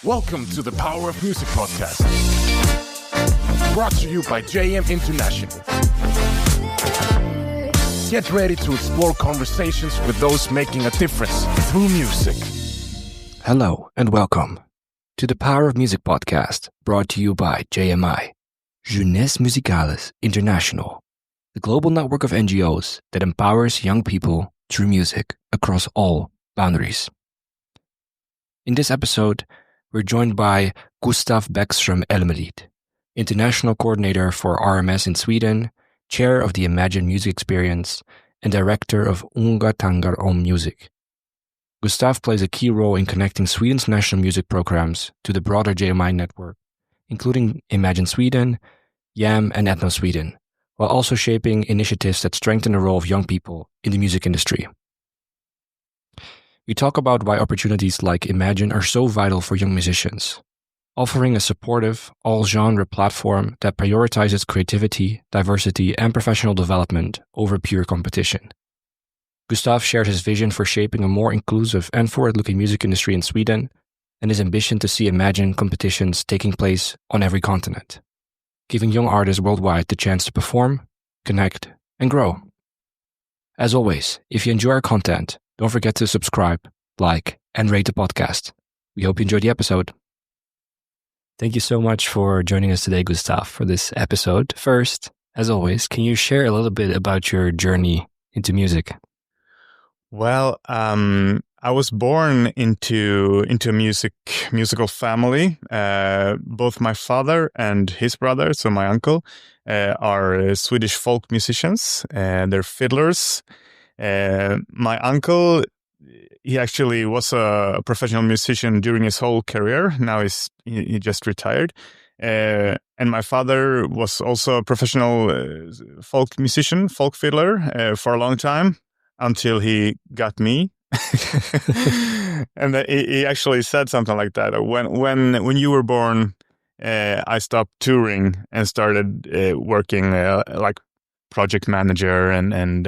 Welcome to the Power of Music podcast, brought to you by JM International. Get ready to explore conversations with those making a difference through music. Hello and welcome to the Power of Music podcast, brought to you by JMI, Jeunesse Musicales International, the global network of NGOs that empowers young people through music across all boundaries. In this episode, we're joined by Gustaf Bäckström Elmelid, International Coordinator for RMS in Sweden, Chair of the Imagine Music Experience, and Director of Unga, tankar musik. Gustaf plays a key role in connecting Sweden's national music programs to the broader JMI network, including Imagine Sweden, YAM, and Ethno Sweden, while also shaping initiatives that strengthen the role of young people in the music industry. We talk about why opportunities like Imagine are so vital for young musicians, offering a supportive, all-genre platform that prioritizes creativity, diversity, and professional development over pure competition. Gustaf shared his vision for shaping a more inclusive and forward-looking music industry in Sweden, and his ambition to see Imagine competitions taking place on every continent, giving young artists worldwide the chance to perform, connect, and grow. As always, if you enjoy our content, don't forget to subscribe, like, and rate the podcast. We hope you enjoyed the episode. Thank you so much for joining us today, Gustaf, for this episode. First, as always, can you share a little bit about your journey into music? Well, I was born into a musical family. Both my father and his brother, so my uncle, are Swedish folk musicians. They're fiddlers. My uncle, he actually was a professional musician during his whole career. Now he just retired. And my father was also a professional folk musician, folk fiddler, for a long time, until he got me. And he actually said something like that. When you were born, I stopped touring and started working like project manager and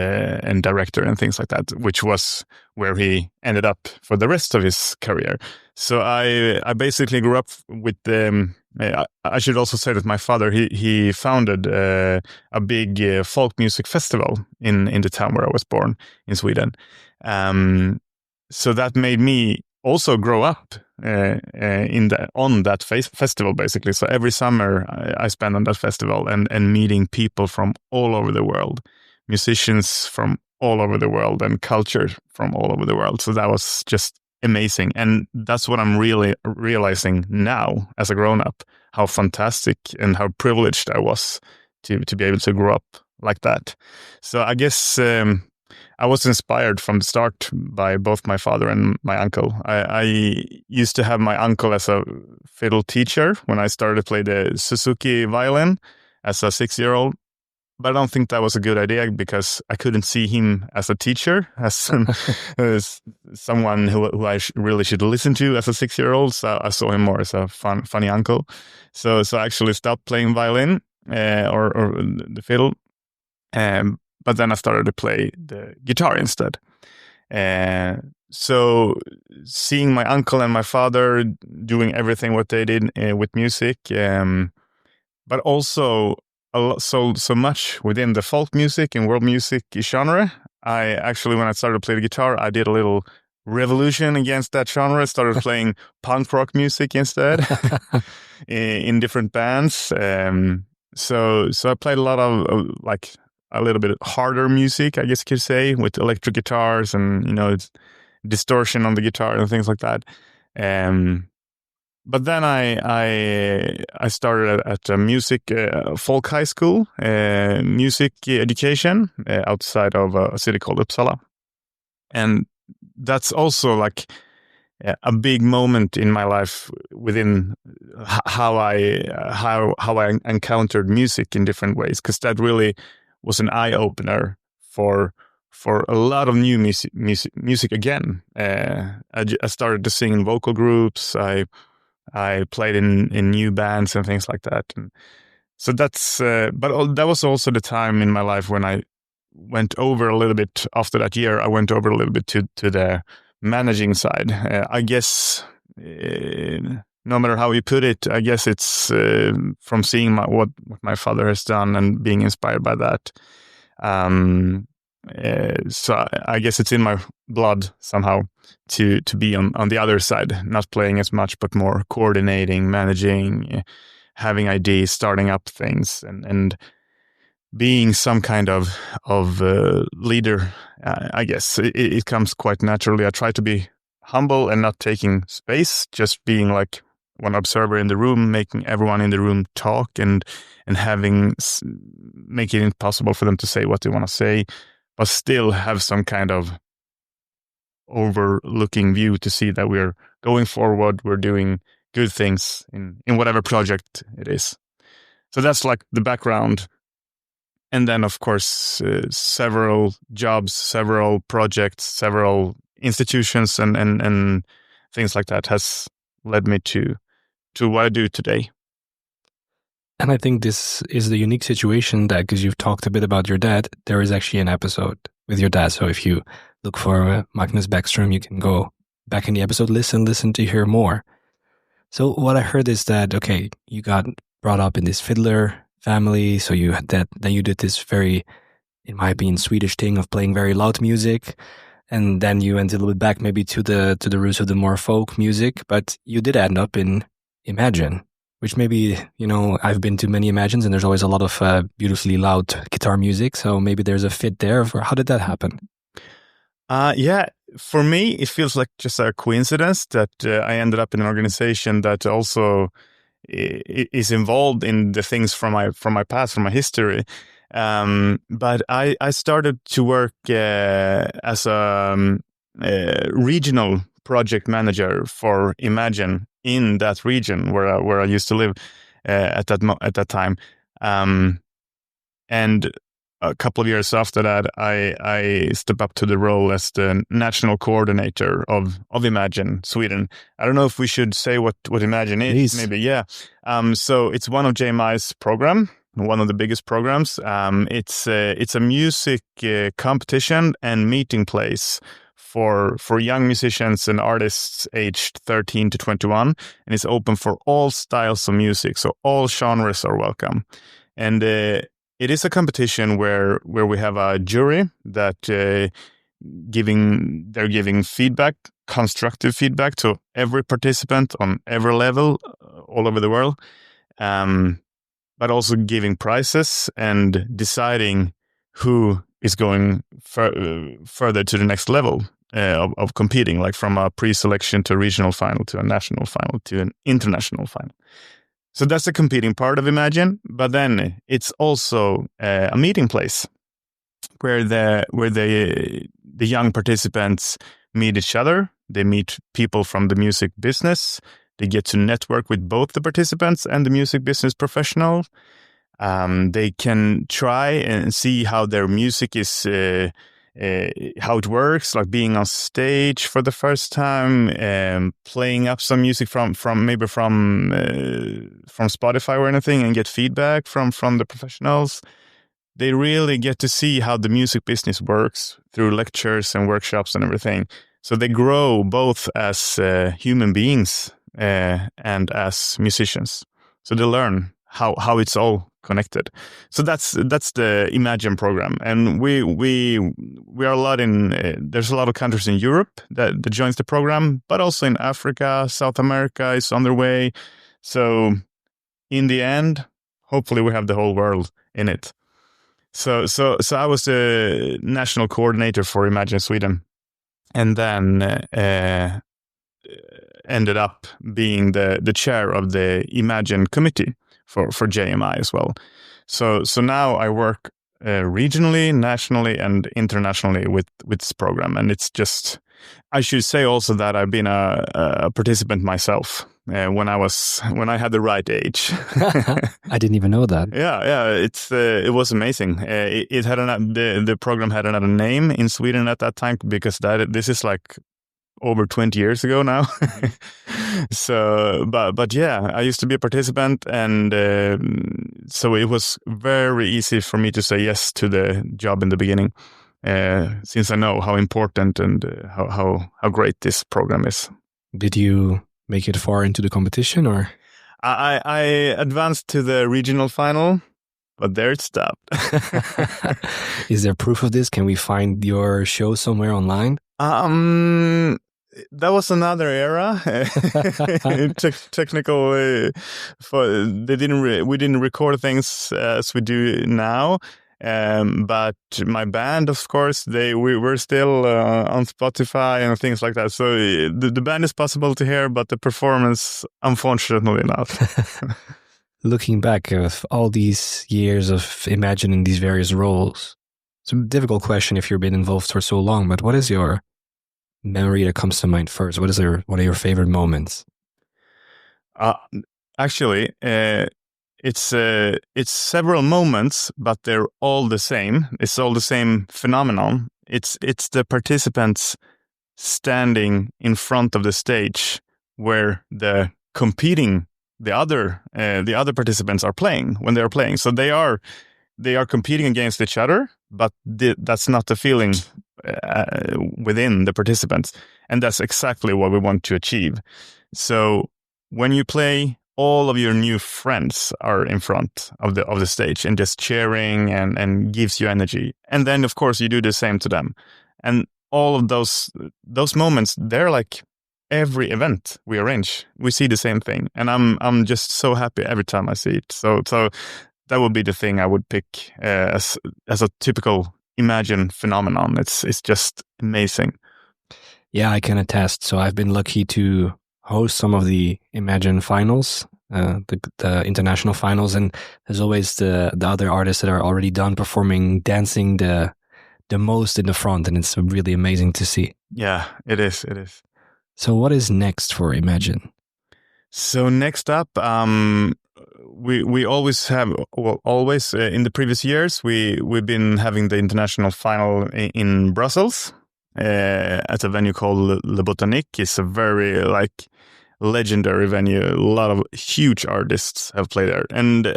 director and things like that, which was where he ended up for the rest of his career. So I basically grew up with I should also say that my father, he founded a big folk music festival in the town where I was born in Sweden. So that made me also grow up on that festival, basically. So every summer I spent on that festival and meeting people from all over the world, musicians from all over the world and culture from all over the world. So that was just amazing. And that's what I'm really realizing now as a grown-up, how fantastic and how privileged I was to be able to grow up like that. So I guess I was inspired from the start by both my father and my uncle. I used to have my uncle as a fiddle teacher when I started to play the Suzuki violin as a 6-year-old. But I don't think that was a good idea because I couldn't see him as a teacher, as someone who I really should listen to as a 6-year-old. So I saw him more as a funny uncle. So I actually stopped playing violin or the fiddle. But then I started to play the guitar instead. So seeing my uncle and my father doing everything what they did with music, but also so much within the folk music and world music genre. I actually, when I started to play the guitar, I did a little revolution against that genre. Started playing punk rock music instead in different bands. So I played a lot of like a little bit harder music, I guess you could say, with electric guitars and it's distortion on the guitar and things like that. But then I started at a music folk high school, music education outside of a city called Uppsala, and that's also like a big moment in my life within how I encountered music in different ways, because that really was an eye opener for a lot of new music again. I started to sing in vocal groups. I played in new bands and things like that. And so that's, but that was also the time in my life when I went over a little bit after that year. I went over a little bit to the managing side. I guess no matter how you put it, I guess it's from seeing what my father has done and being inspired by that. So I guess it's in my blood somehow to be on the other side, not playing as much, but more coordinating, managing, having ideas, starting up things, and being some kind of leader. I guess it comes quite naturally. I try to be humble and not taking space, just being like one observer in the room, making everyone in the room talk and making it possible for them to say what they want to say, but still have some kind of overlooking view to see that we're going forward, we're doing good things in whatever project it is. So that's like the background. And then, of course, several jobs, several projects, several institutions and things like that has led me to what I do today. And I think this is the unique situation that, because you've talked a bit about your dad, there is actually an episode with your dad. So if you look for Magnus Bäckström, you can go back in the episode list and listen to hear more. So what I heard is that, okay, you got brought up in this fiddler family. So you had that, then you did this very, in my opinion, Swedish thing of playing very loud music. And then you went a little bit back maybe to the roots of the more folk music, but you did end up in Imagine, which maybe, I've been to many Imagines and there's always a lot of beautifully loud guitar music. So maybe there's a fit there. How did that happen? Yeah, for me, it feels like just a coincidence that I ended up in an organization that also is involved in the things from my past, from my history. But I started to work as a regional project manager for Imagine in that region where I used to live at that time. And a couple of years after that, I stepped up to the role as the national coordinator of Imagine Sweden. I don't know if we should say what Imagine is. Please. Maybe, yeah. So it's one of JMI's program, one of the biggest programs. It's a music competition and meeting place for young musicians and artists aged 13 to 21, and it's open for all styles of music, so all genres are welcome. And it is a competition where we have a jury that they're giving feedback, constructive feedback to every participant on every level all over the world, but also giving prizes and deciding who is going further to the next level of competing, like from a pre-selection to a regional final to a national final to an international final. So that's the competing part of Imagine, but then it's also a meeting place where the young participants meet each other. They meet people from the music business. They get to network with both the participants and the music business professional. They can try and see how their music is, how it works, like being on stage for the first time, playing up some music from Spotify or anything, and get feedback from the professionals. They really get to see how the music business works through lectures and workshops and everything. So they grow both as human beings and as musicians. So they learn how it's all connected. So that's the Imagine program, and we are a lot in. There's a lot of countries in Europe that joins the program, but also in Africa, South America is on their way. So in the end, hopefully, we have the whole world in it. So I was the national coordinator for Imagine Sweden, and then ended up being the chair of the Imagine committee for JMI as well. So now I work regionally, nationally, and internationally with this program, and it's just. I should say also that I've been a participant myself when I had the right age. I didn't even know that. Yeah, it was amazing. It had the program had another name in Sweden at that time because this is like over 20 years ago now. So, but yeah, I used to be a participant, and so it was very easy for me to say yes to the job in the beginning, since I know how important and how great this program is. Did you make it far into the competition, or? I advanced to the regional final, but there it stopped. Is there proof of this? Can we find your show somewhere online? That was another era. Technical. We didn't record things as we do now. But my band, of course, we were still on Spotify and things like that. So the band is possible to hear, but the performance, unfortunately, not. Looking back of all these years of imagining these various roles, it's a difficult question if you've been involved for so long. But what is your memory that comes to mind first? What are your favorite moments? Actually, it's several moments, but they're all the same. It's all the same phenomenon. It's the participants standing in front of the stage where the other participants are playing when they are playing. So they are competing against each other, but that's not the feeling within the participants, and that's exactly what we want to achieve. So when you play, all of your new friends are in front of the stage and just cheering and gives you energy. And then, of course, you do the same to them. And all of those moments, they're like every event we arrange. We see the same thing, and I'm just so happy every time I see it. So that would be the thing I would pick as a typical Imagine phenomenon. It's just amazing. Yeah, I can attest. So I've been lucky to host some of the Imagine finals, the international finals, and there's always the other artists that are already done performing, dancing the most in the front, and it's really amazing to see. Yeah, it is. So what is next for Imagine? So next up, we always have, in the previous years, we've been having the international final in Brussels at a venue called Le Botanique. It's a very legendary venue. A lot of huge artists have played there, and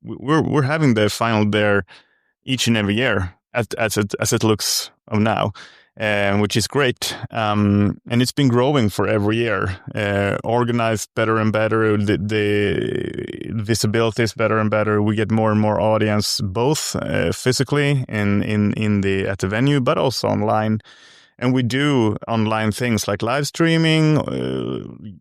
we're having the final there each and every year as it looks of now. Which is great. And it's been growing for every year, organized better and better. The visibility is better and better. We get more and more audience, both physically at the venue, but also online. And we do online things like live streaming.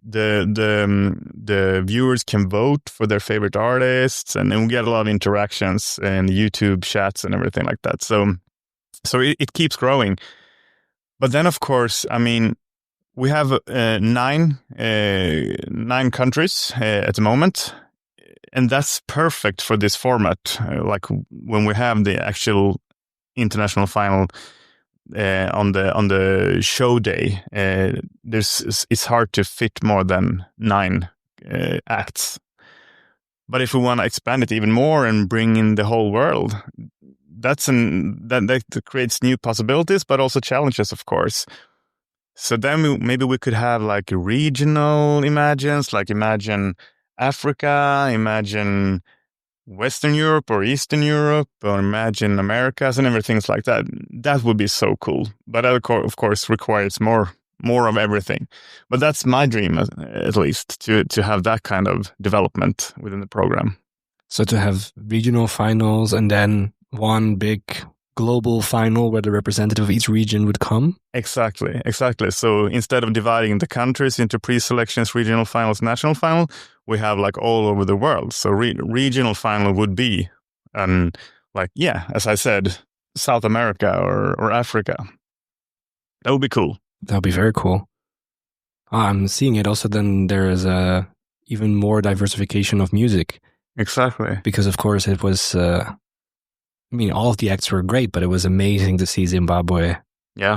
The viewers can vote for their favorite artists, and we get a lot of interactions and YouTube chats and everything like that. So it keeps growing. But then, of course, I mean, we have 9 countries at the moment, and that's perfect for this format. Like when we have the actual international final on the show day, it's hard to fit more than 9 acts. But if we want to expand it even more and bring in the whole world, that creates new possibilities, but also challenges, of course. So then maybe we could have like regional Imagines, like Imagine Africa, Imagine Western Europe or Eastern Europe, or Imagine Americas and everything like that. That would be so cool. But that, of course, requires more of everything. But that's my dream, at least, to have that kind of development within the program. So to have regional finals and then one big global final where the representative of each region would come? Exactly. So instead of dividing the countries into pre-selections, regional finals, national final, we have like all over the world. So regional final would be, as I said, South America or Africa. That would be cool. That would be very cool. I'm seeing it also. Then there is even more diversification of music. Exactly. Because of course it was... all of the acts were great, but it was amazing to see Zimbabwe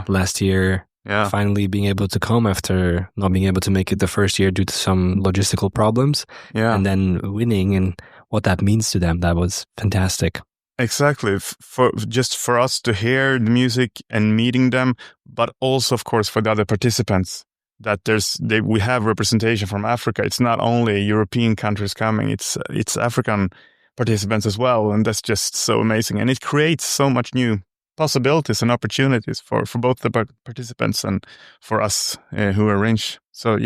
last year finally being able to come after not being able to make it the first year due to some logistical problems. And then winning, and what that means to them. That was fantastic. Exactly. For us to hear the music and meeting them, but also, of course, for the other participants, that we have representation from Africa. It's not only European countries coming, it's African participants as well, and that's just so amazing, and it creates so much new possibilities and opportunities for both the participants and for us who arrange. So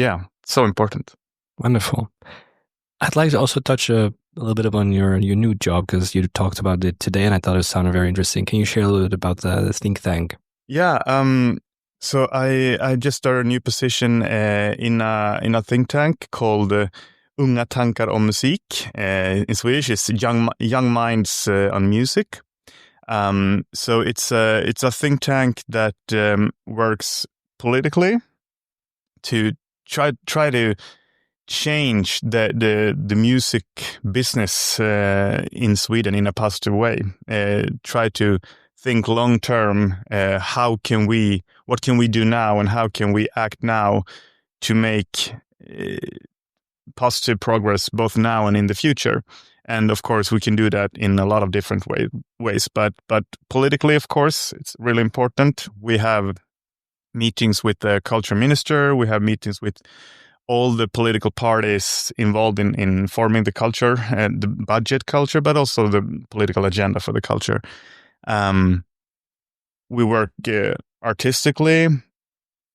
so important. Wonderful. I'd like to also touch a little bit upon your new job, because you talked about it today, and I thought it sounded very interesting. Can you share a little bit about the think tank? Yeah. So I just started a new position in a think tank called Unga, tankar musik. In Swedish, it's young minds on music. So it's a think tank that works politically to try to change the music business in Sweden in a positive way. Try to think long term. What can we do now, and how can we act now to make positive progress both now and in the future? And of course, we can do that in a lot of different ways. But politically, of course, it's really important. We have meetings with the culture minister. We have meetings with all the political parties involved in forming the culture, and the budget culture, but also the political agenda for the culture. We work artistically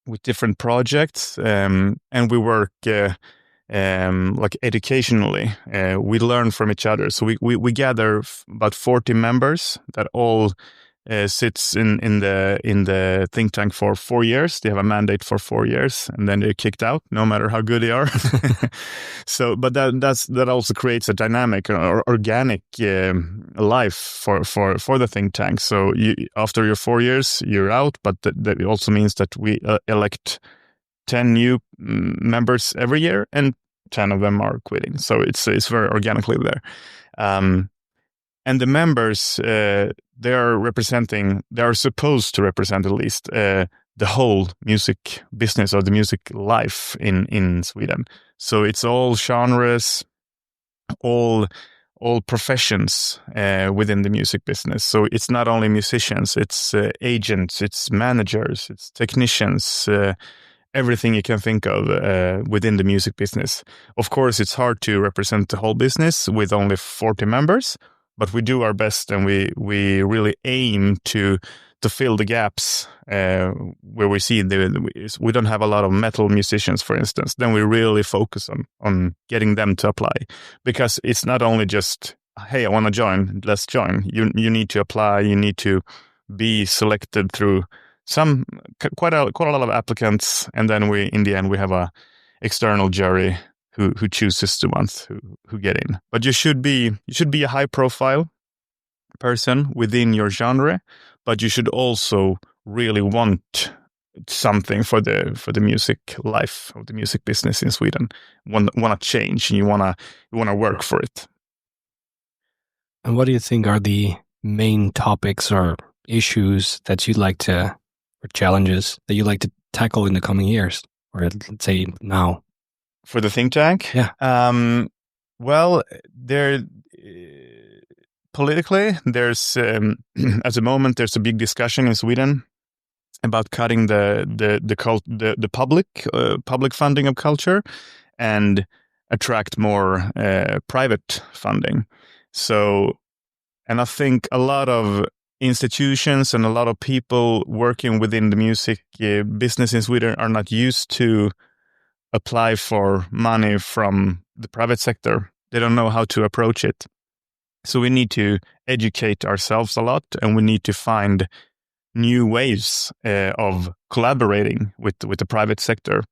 with different projects, and we work like educationally. We learn from each other. So we gather about 40 members that all sits in the think tank for 4 years. They have a mandate for 4 years, and then they're kicked out, no matter how good they are. So, but that also creates a dynamic or organic life for the think tank. So after your 4 years, you're out, but that also means that we elect 10 new members every year, and 10 of them are quitting. So it's very organically there. And the members, they are supposed to represent at least the whole music business or the music life in Sweden. So it's all genres, all professions within the music business. So it's not only musicians, it's agents, it's managers, it's technicians, everything you can think of within the music business. Of course, it's hard to represent the whole business with only 40 members, but we do our best, and we really aim to fill the gaps where we see we don't have a lot of metal musicians, for instance. Then we really focus on getting them to apply, because it's not only just, hey, I want to join, let's join. You need to apply. You need to be selected through quite a lot of applicants, and then in the end we have a external jury who chooses the ones who get in. But you should be a high profile person within your genre, but you should also really want something for the music life, of the music business in Sweden. Want to change, and you want to work for it. And what do you think are the main topics or issues that you'd like to, or challenges that you'd like to tackle in the coming years, or let's say now? For the think tank? Yeah. Well, politically, there's at the moment there's a big discussion in Sweden about cutting the public funding of culture and attract more private funding. So, and I think a lot of institutions and a lot of people working within the music business in Sweden are not used to apply for money from the private sector. They don't know how to approach it. So we need to educate ourselves a lot, and we need to find new ways of collaborating with the private sector.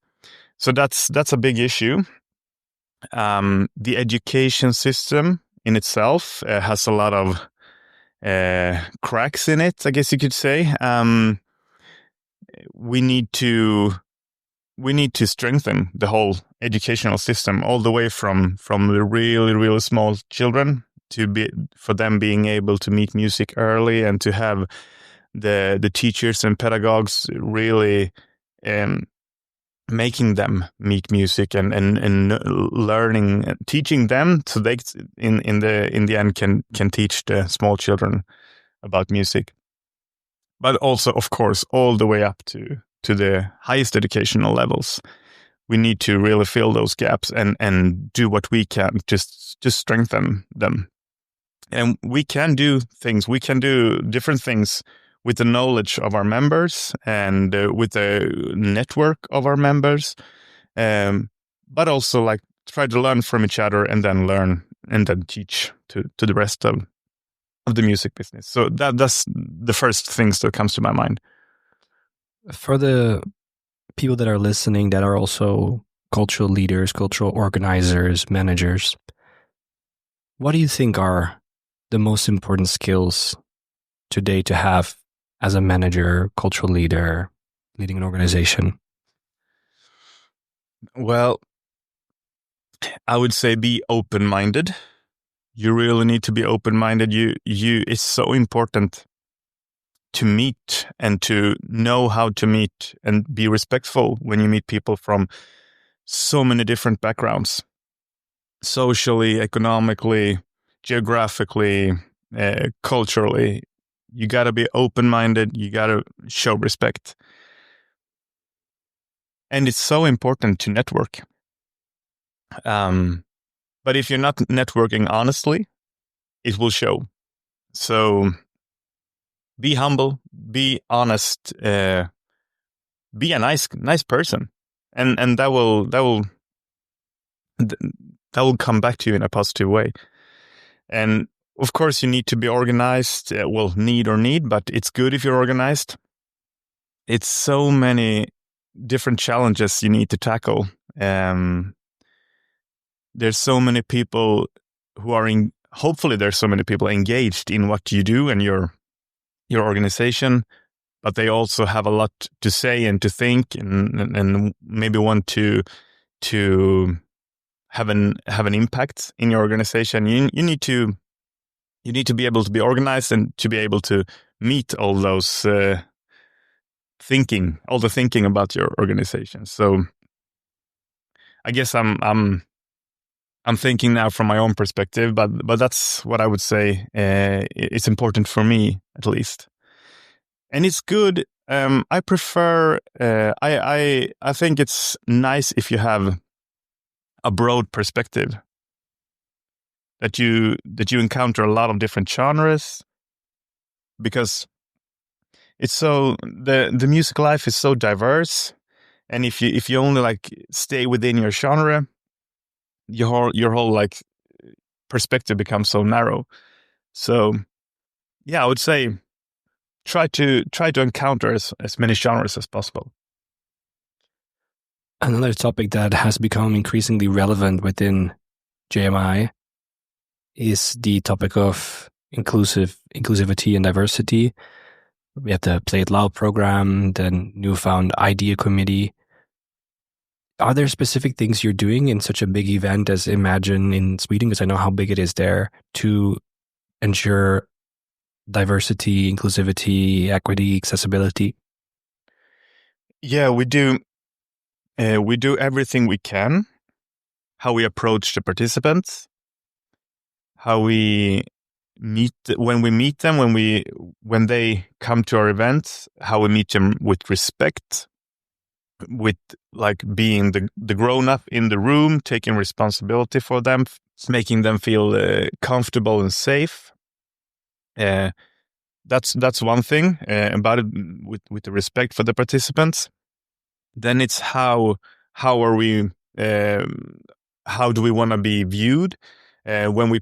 So that's a big issue. The education system in itself has a lot of cracks in it, I guess you could say. We need to strengthen the whole educational system, all the way from the really, really small children for them being able to meet music early, and to have the teachers and pedagogues really making them meet music and learning, teaching them, so they in the end can teach the small children about music. But also, of course, all the way up to the highest educational levels. We need to really fill those gaps and do what we can just strengthen them. And we can do things. We can do different things with the knowledge of our members and with the network of our members. but also like try to learn from each other and then learn and then teach to the rest of the music business. So that's the first things that comes to my mind. For the people that are listening that are also cultural leaders, cultural organizers, managers, what do you think are the most important skills today to have as a manager, cultural leader, leading an organization? Well, I would say be open-minded. You really need to be open-minded. It's so important to meet and to know how to meet and be respectful when you meet people from so many different backgrounds, socially, economically, geographically, culturally. You got to be open-minded. You got to show respect. And it's so important to network. But if you're not networking honestly, it will show. So be humble, be honest, be a nice person, and that will come back to you in a positive way. And of course, you need to be organized. Well, need, but it's good if you're organized. It's so many different challenges you need to tackle. There's so many people who are hopefully there's so many people engaged in what you do and your organization, but they also have a lot to say and to think and maybe want to have an impact in your organization. You need to be able to be organized and to be able to meet all those thinking about your organization. So I guess I'm thinking now from my own perspective, but that's what I would say. It's important for me, at least, and it's good. I prefer. I think it's nice if you have a broad perspective. That you encounter a lot of different genres, because it's so the music life is so diverse, and if you only like stay within your genre, your whole like perspective becomes so narrow. So yeah, I would say try to encounter as many genres as possible. Another topic that has become increasingly relevant within JMI is the topic of inclusivity and diversity. We have the Play It Loud program, the newfound Idea Committee. Are there specific things you're doing in such a big event as Imagine in Sweden, because I know how big it is there, to ensure diversity, inclusivity, equity, accessibility? Yeah, we do. We do everything we can. How we approach the participants, how we meet when they come to our events, how we meet them with respect, with like being the grown-up in the room, taking responsibility for them, making them feel comfortable and safe. That's one thing about it, with the respect for the participants. Then it's how are we how do we want to be viewed when we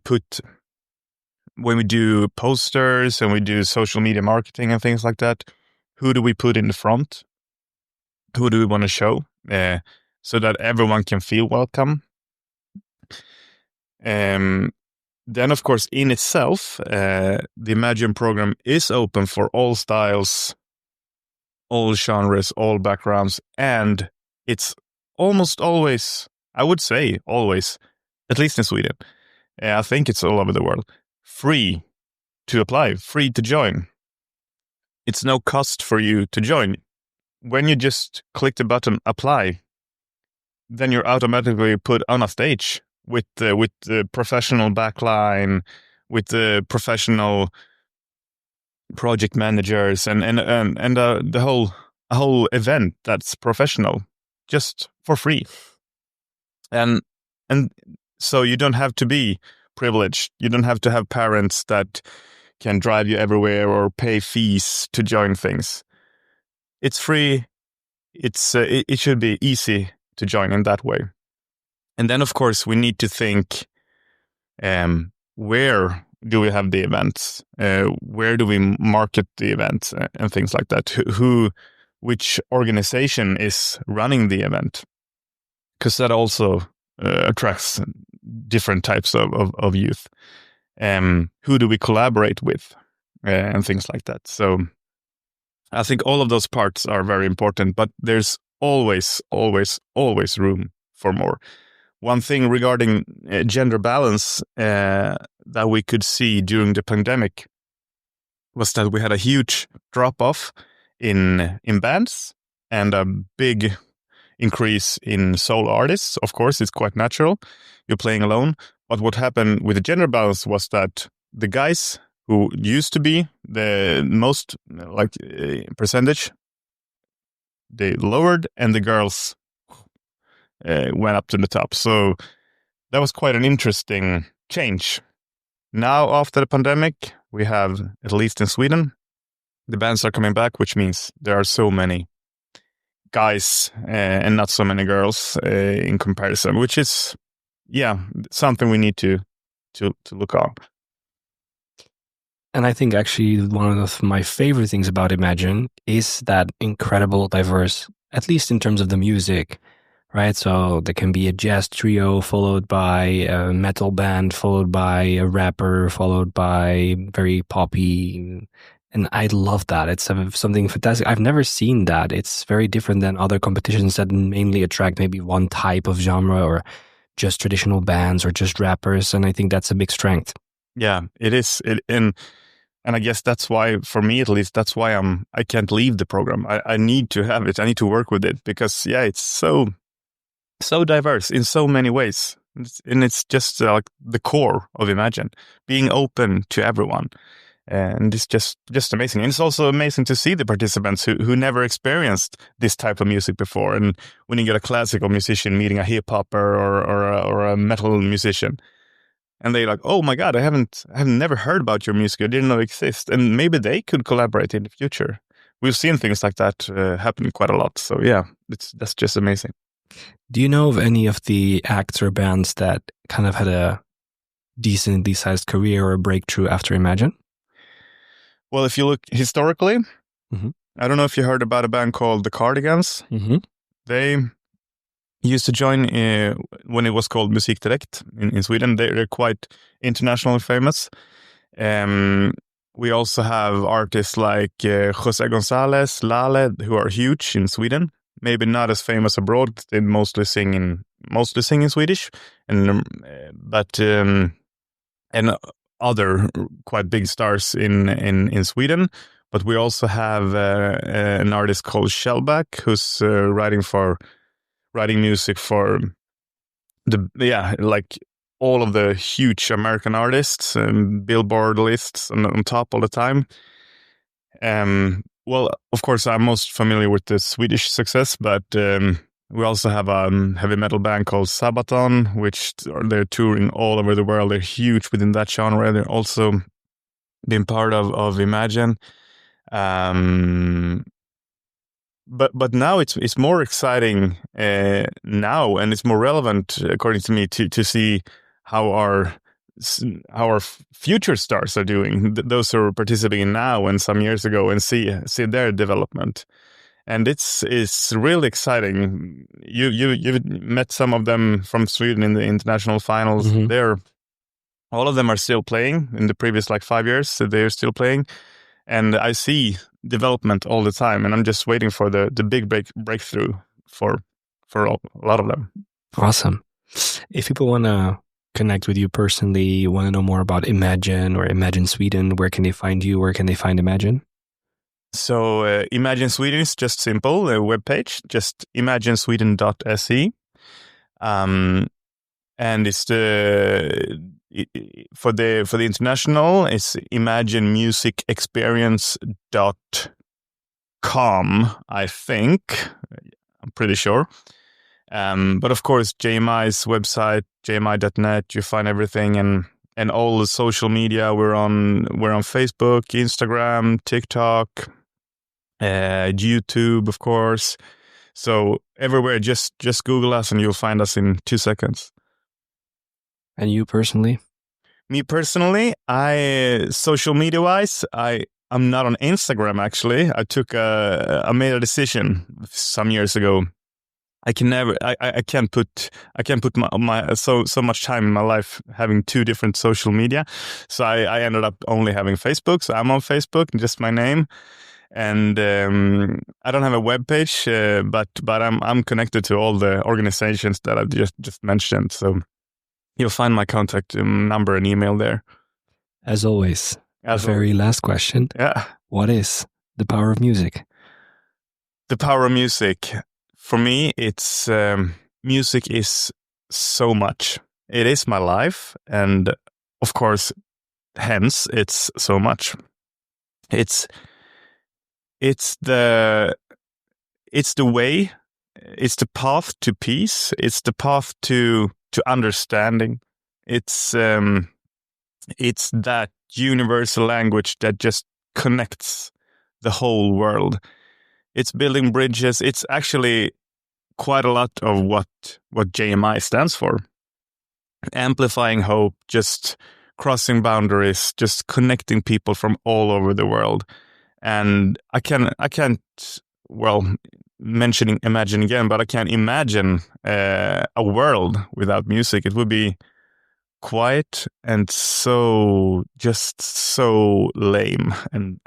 do posters and we do social media marketing and things like that. Who do we put in the front? Who do we want to show so that everyone can feel welcome? Then, of course, in itself, the Imagine program is open for all styles, all genres, all backgrounds, and it's almost always, I would say always, at least in Sweden, I think it's all over the world, free to apply, free to join. It's no cost for you to join. When you just click the button apply, then you're automatically put on a stage with the professional backline, with the professional project managers, and the whole event that's professional, just for free. And so you don't have to be privileged. You don't have to have parents that can drive you everywhere or pay fees to join things. It's free. It should be easy to join in that way. And then, of course, we need to think, where do we have the events? Where do we market the events and things like that? Which organization is running the event? Because that also attracts different types of youth. Who do we collaborate with? And things like that. So I think all of those parts are very important, but there's always room for more. One thing regarding gender balance that we could see during the pandemic was that we had a huge drop-off in bands and a big increase in solo artists. Of course, it's quite natural. You're playing alone. But what happened with the gender balance was that the guys who used to be the most percentage, they lowered, and the girls went up to the top. So that was quite an interesting change. Now, after the pandemic, we have, at least in Sweden, the bands are coming back, which means there are so many guys and not so many girls in comparison, which is, something we need to look up. And I think actually one of my favorite things about Imagine is that incredible diverse, at least in terms of the music, right? So there can be a jazz trio followed by a metal band, followed by a rapper, followed by very poppy. And I love that. It's something fantastic. I've never seen that. It's very different than other competitions that mainly attract maybe one type of genre or just traditional bands or just rappers. And I think that's a big strength. Yeah, it is. And I guess that's why, for me at least, that's why I can't leave the program. I need to have it. I need to work with it because, it's so diverse in so many ways. And it's just like the core of Imagine, being open to everyone. And it's just amazing. And it's also amazing to see the participants who never experienced this type of music before. And when you get a classical musician meeting a hip-hopper or a metal musician, and they're like, "Oh my God, I have never heard about your music. I didn't know it exists." And maybe they could collaborate in the future. We've seen things like that happen quite a lot. So that's just amazing. Do you know of any of the acts or bands that kind of had a decently sized career or breakthrough after Imagine? Well, if you look historically, Mm-hmm. I don't know if you heard about a band called the Cardigans. Mm-hmm. They used to join when it was called Musik Direkt in Sweden. They're quite internationally famous. We also have artists like José González, Lale, who are huge in Sweden. Maybe not as famous abroad. They mostly sing in Swedish, but other quite big stars in Sweden. But we also have an artist called Shellback, who's writing music for all of the huge American artists and Billboard lists on top all the time. Well, of course, I'm most familiar with the Swedish success, but we also have a heavy metal band called Sabaton, which they're touring all over the world. They're huge within that genre. They're also been part of Imagine. But now it's more exciting now, and it's more relevant, according to me, to see how our future stars are doing. Those who are participating now and some years ago, and see their development. And it's really exciting. You've met some of them from Sweden in the international finals. Mm-hmm. All of them are still playing. In the previous 5 years, so they're still playing, and I see development all the time. And I'm just waiting for the big breakthrough for a lot of them. Awesome. If people want to connect with you personally, want to know more about Imagine or Imagine Sweden, where can they find you? Where can they find Imagine? So Imagine Sweden is just simple, a webpage, just imaginesweden.se. And it's for the international, it's imaginemusicexperience.com, I think. I'm pretty sure. But of course, JMI's website, jmi.net, you find everything, and all the social media. We're on Facebook, Instagram, TikTok, YouTube, of course. So everywhere, just Google us and you'll find us in 2 seconds. And you personally? Me personally, social media wise, I'm not on Instagram actually. I made a decision some years ago. I can't put my so much time in my life having 2 different social media. So I ended up only having Facebook. So I'm on Facebook, just my name. And I don't have a web page, but I'm connected to all the organizations that I've just mentioned. So you'll find my contact number and email there. As always, very last question. Yeah. What is the power of music? The power of music. For me, it's music is so much. It is my life. And of course, hence, it's so much. It's the way, it's the path to peace. It's the path to understanding. It's that universal language that just connects the whole world. It's building bridges. It's actually quite a lot of what JMI stands for. Amplifying hope, just crossing boundaries, just connecting people from all over the world. And I can't imagine again, but I can't imagine a world without music. It would be quiet and so lame and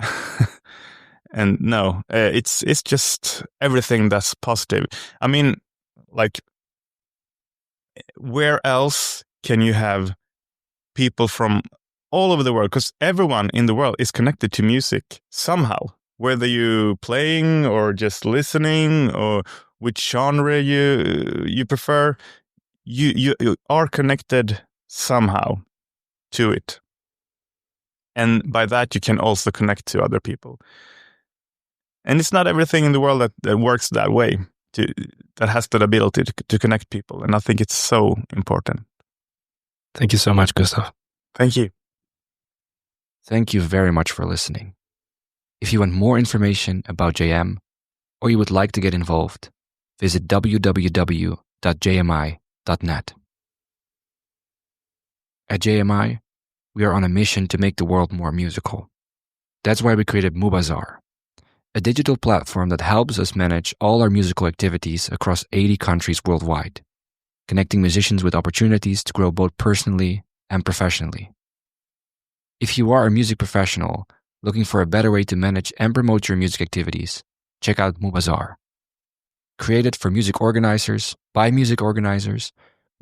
and no, it's just everything that's positive. I mean, like, where else can you have people from all over the world? Because everyone in the world is connected to music somehow, whether you playing or just listening or which genre you prefer, you are connected somehow to it. And by that, you can also connect to other people. And it's not everything in the world that works that way, that has that ability to connect people. And I think it's so important. Thank you so much, Gustaf. Thank you. Thank you very much for listening. If you want more information about JM, or you would like to get involved, visit www.jmi.net. At JMI, we are on a mission to make the world more musical. That's why we created Mubazar, a digital platform that helps us manage all our musical activities across 80 countries worldwide, connecting musicians with opportunities to grow both personally and professionally. If you are a music professional looking for a better way to manage and promote your music activities, check out Mubazar. Created for music organizers, by music organizers,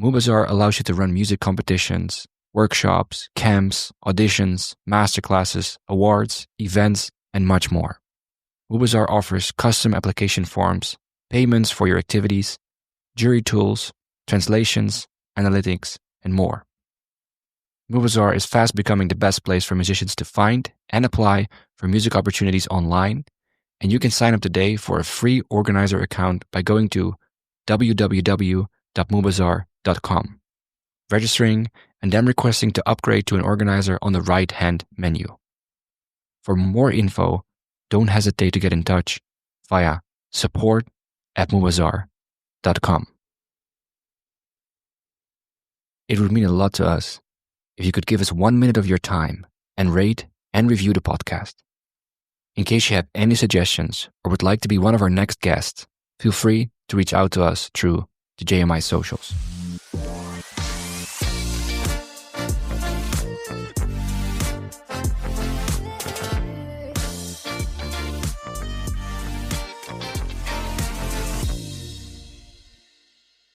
Mubazar allows you to run music competitions, workshops, camps, auditions, masterclasses, awards, events, and much more. Mubazar offers custom application forms, payments for your activities, jury tools, translations, analytics, and more. Mubazar is fast becoming the best place for musicians to find and apply for music opportunities online, and you can sign up today for a free organizer account by going to www.mubazar.com, registering, and then requesting to upgrade to an organizer on the right-hand menu. For more info, don't hesitate to get in touch via support@mubazar.com. It would mean a lot to us if you could give us 1 minute of your time and rate and review the podcast. In case you have any suggestions or would like to be one of our next guests, feel free to reach out to us through the JMI socials.